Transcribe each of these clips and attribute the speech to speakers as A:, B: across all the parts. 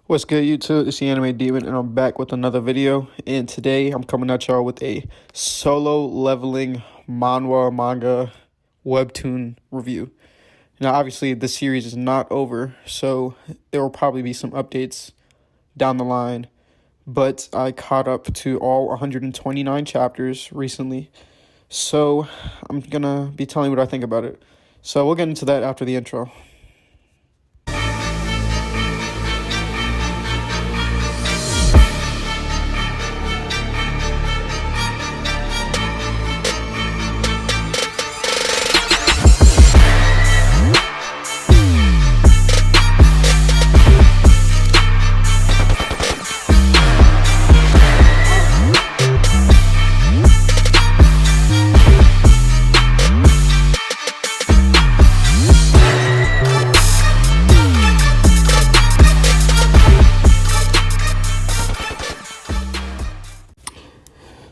A: What's good, YouTube? It's the Anime Demon, and I'm back with another video. And today, I'm coming at y'all with a solo leveling manhwa manga webtoon review. Now, obviously, the series is not over, so there will probably be some updates down the line. But I caught up to all 129 chapters recently, so I'm gonna be telling you what I think about it. So we'll get into that after the intro.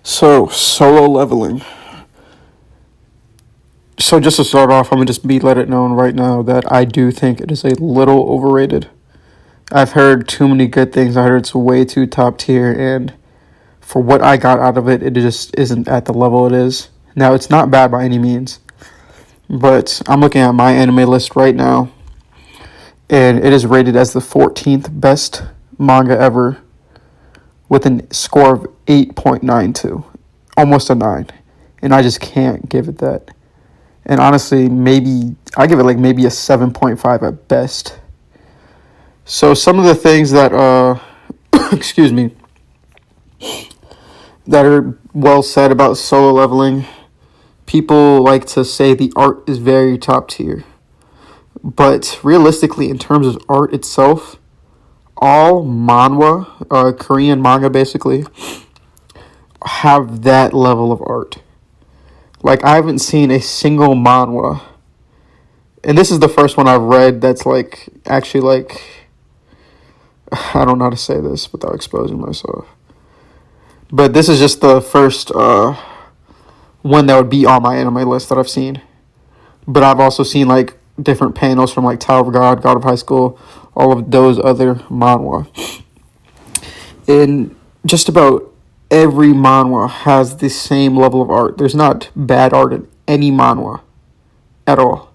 A: So, solo leveling. So just to start off, I'm going to just let it known right now that I do think it is a little overrated. I've heard too many good things. I heard it's way too top tier, and for what I got out of it, it just isn't at the level it is. Now, it's not bad by any means, but I'm looking at my anime list right now, and it is rated as the 14th best manga ever with a score of 8.92, almost a 9, and I just can't give it that. And honestly, maybe I give it like maybe a 7.5 at best. So some of the things that excuse me, that are well said about solo leveling, people like to say the art is very top tier. But realistically, in terms of art itself, all manhwa, Korean manga basically, have that level of art. Like, I haven't seen a single manhwa, and this is the first one I've read that's like actually like, I don't know how to say this without exposing myself, but this is just the first one that would be on my anime list that I've seen. But I've also seen like different panels from like Tower of God, God of High School, all of those other manhwa. And just about every manhwa has the same level of art. There's not bad art in any manhwa at all.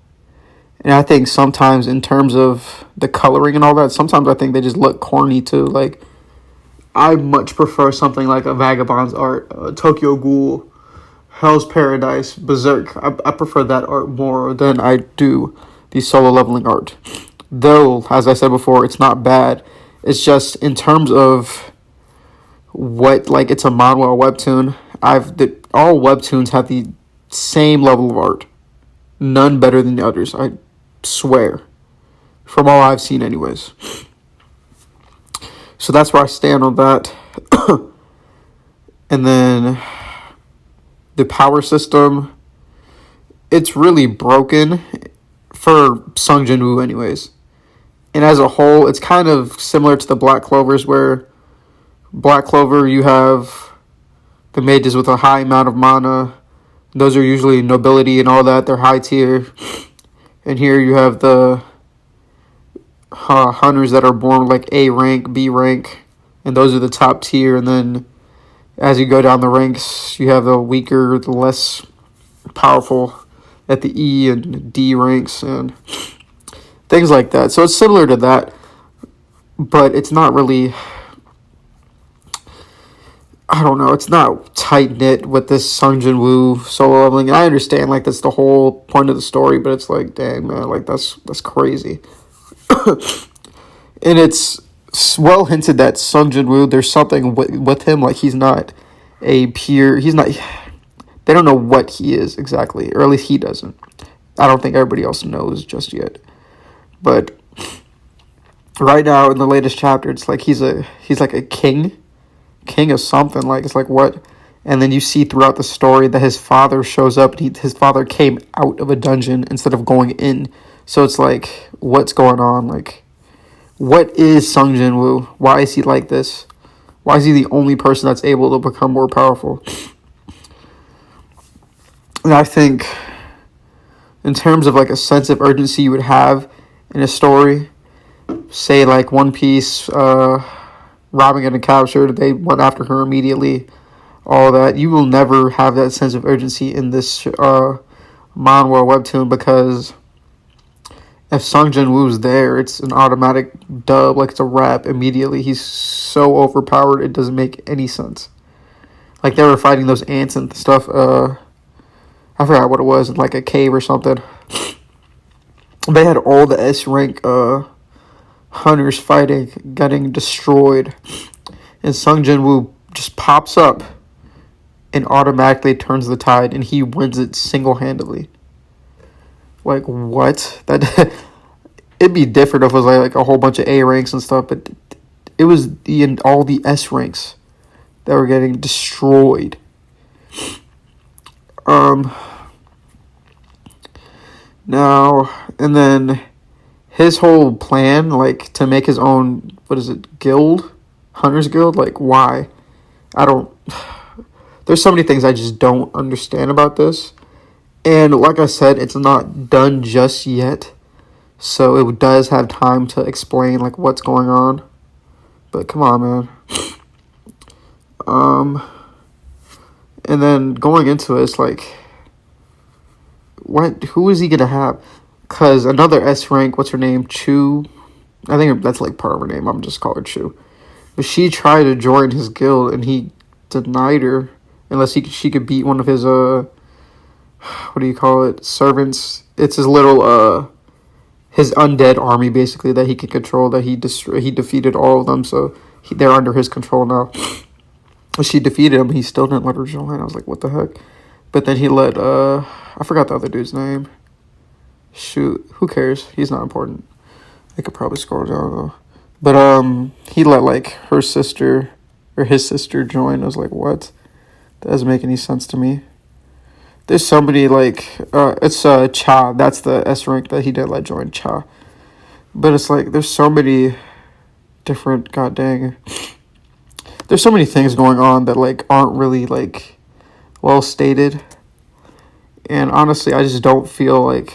A: And I think sometimes in terms of the coloring and all that, sometimes I think they just look corny too. Like, I much prefer something like a Vagabond's art, Tokyo Ghoul, Hell's Paradise, Berserk. I prefer that art more than I do the solo leveling art. Though, as I said before, it's not bad. It's just in terms of what, like, it's a manhwa or webtoon. All webtoons have the same level of art. None better than the others, I swear. From all I've seen anyways. So that's where I stand on that. And then the power system, it's really broken for Sung Jin-woo anyways. And as a whole, it's kind of similar to the Black Clovers, where Black Clover, you have the mages with a high amount of mana. Those are usually nobility and all that. They're high tier. And here you have the hunters that are born like A rank, B rank. And those are the top tier. And then as you go down the ranks, you have the weaker, the less powerful at the E and D ranks and things like that. So it's similar to that. But it's not really, I don't know, it's not tight-knit with this Sung Jin-woo solo leveling. And I understand, like, that's the whole point of the story, but it's like, dang, man, like, that's crazy. And it's well hinted that Sung Jin-woo, there's something with him, like, he's not they don't know what he is exactly, or at least he doesn't. I don't think everybody else knows just yet. But right now, in the latest chapter, it's like he's like a king of something, like, it's like, what? And then you see throughout the story that his father shows up, and his father came out of a dungeon instead of going in. So it's like, what's going on? Like, what is Sung Jin-woo? Why is he like this? Why is he the only person that's able to become more powerful? And I think in terms of like a sense of urgency you would have in a story, say like One Piece, robbing getting captured, they went after her immediately. All that, you will never have that sense of urgency in this manhwa webtoon, because if Sung Jin Woo's there, it's an automatic dub, like it's a wrap immediately. He's so overpowered, it doesn't make any sense. Like they were fighting those ants and stuff. I forgot what it was, like a cave or something. They had all the S rank hunters fighting, getting destroyed, and Sung Jin Woo just pops up and automatically turns the tide, and he wins it single handedly. Like what? That it'd be different if it was like a whole bunch of A ranks and stuff, but it was all the S ranks that were getting destroyed. Now and then, his whole plan, like to make his own, what is it, guild, Hunters Guild? Like why? I don't. There's so many things I just don't understand about this. And like I said, it's not done just yet. So it does have time to explain like what's going on. But come on, man. And then going into it, it's like, what? Who is he gonna have? Cause another S rank, what's her name? Chu. I think that's like part of her name. I'm just calling her Chu. But she tried to join his guild, and he denied her unless she could beat one of his what do you call it? Servants. It's his little his undead army basically that he can control. That he defeated all of them, so they're under his control now. She defeated him. He still didn't let her join. I was like, what the heck? But then he let I forgot the other dude's name. Shoot, who cares? He's not important. I could probably scroll down though. But he let like her sister or his sister join. I was like, what? That doesn't make any sense to me. There's somebody like it's Cha. That's the S rank that he did let join, Cha. But it's like there's so many different, god dang. There's so many things going on that like aren't really like well stated. And honestly, I just don't feel like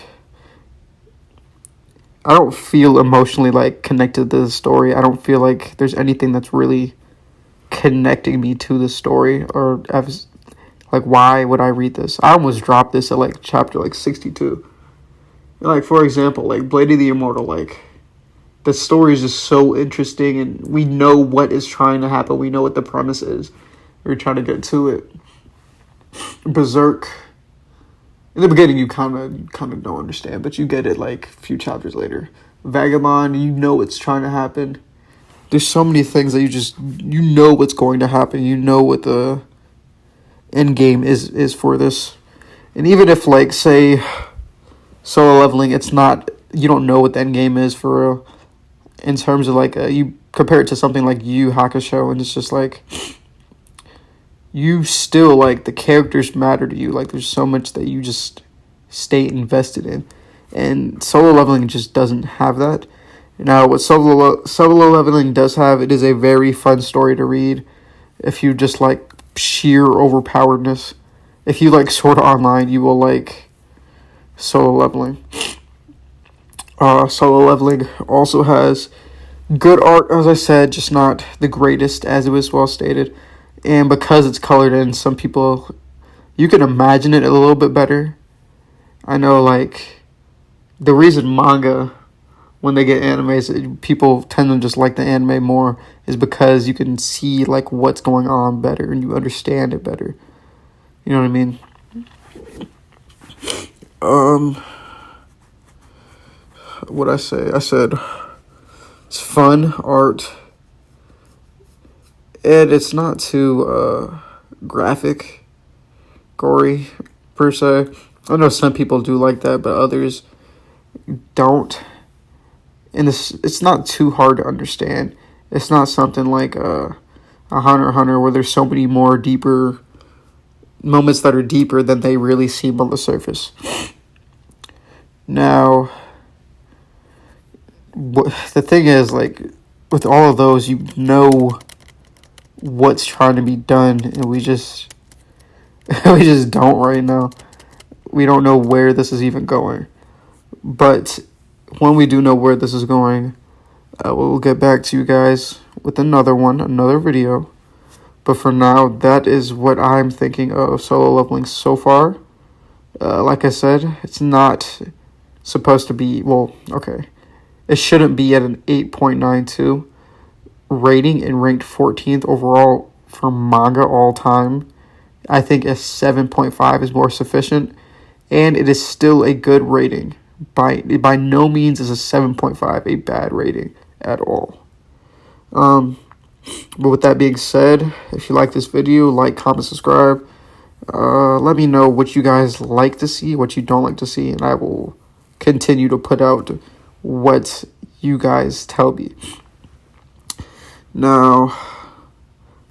A: I don't feel emotionally like connected to the story. I don't feel like there's anything that's really connecting me to the story, or like why would I read this? I almost dropped this at like chapter like 62. Like for example, like Blade of the Immortal, like the story is just so interesting, and we know what is trying to happen. We know what the premise is. We're trying to get to it. Berserk. In the beginning, you kind of don't understand, but you get it like a few chapters later. Vagabond, you know it's trying to happen. There's so many things that you know what's going to happen. You know what the end game is for this. And even if like say Solo Leveling, it's not, you don't know what the end game is for real. In terms of like you compare it to something like Yu Hakusho, and it's just like you still like the characters matter to you. Like there's so much that you just stay invested in, and Solo Leveling just doesn't have that. Now what Solo Leveling does have, it is a very fun story to read if you just like sheer overpoweredness. If you like Sword Art Online, you will like Solo Leveling. Solo Leveling also has good art, as I said, just not the greatest, as it was well stated. And because it's colored in, some people, you can imagine it a little bit better. I know, like, the reason manga, when they get animes, people tend to just like the anime more, is because you can see, like, what's going on better, and you understand it better. You know what I mean? What'd I say? I said it's fun art, and it's not too graphic, gory per se. I know some people do like that, but others don't. And it's not too hard to understand. It's not something like a Hunter x Hunter where there's so many more deeper moments that are deeper than they really seem on the surface. Now, the thing is, like, with all of those, you know what's trying to be done, and we just don't right now. We don't know where this is even going. But when we do know where this is going, We'll get back to you guys with another video. But for now, that is what I'm thinking of solo leveling so far. Like I said, it's not supposed to be, well, okay. It shouldn't be at an 8.92 rating and ranked 14th overall for manga all time. I think a 7.5 is more sufficient, and it is still a good rating. By no means is a 7.5 a bad rating at all. But with that being said, if you like this video, like, comment, subscribe. Let me know what you guys like to see, what you don't like to see, and I will continue to put out what you guys tell me. Now,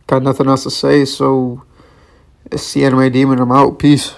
A: got nothing else to say, so it's the Anime Demon. I'm out. Peace.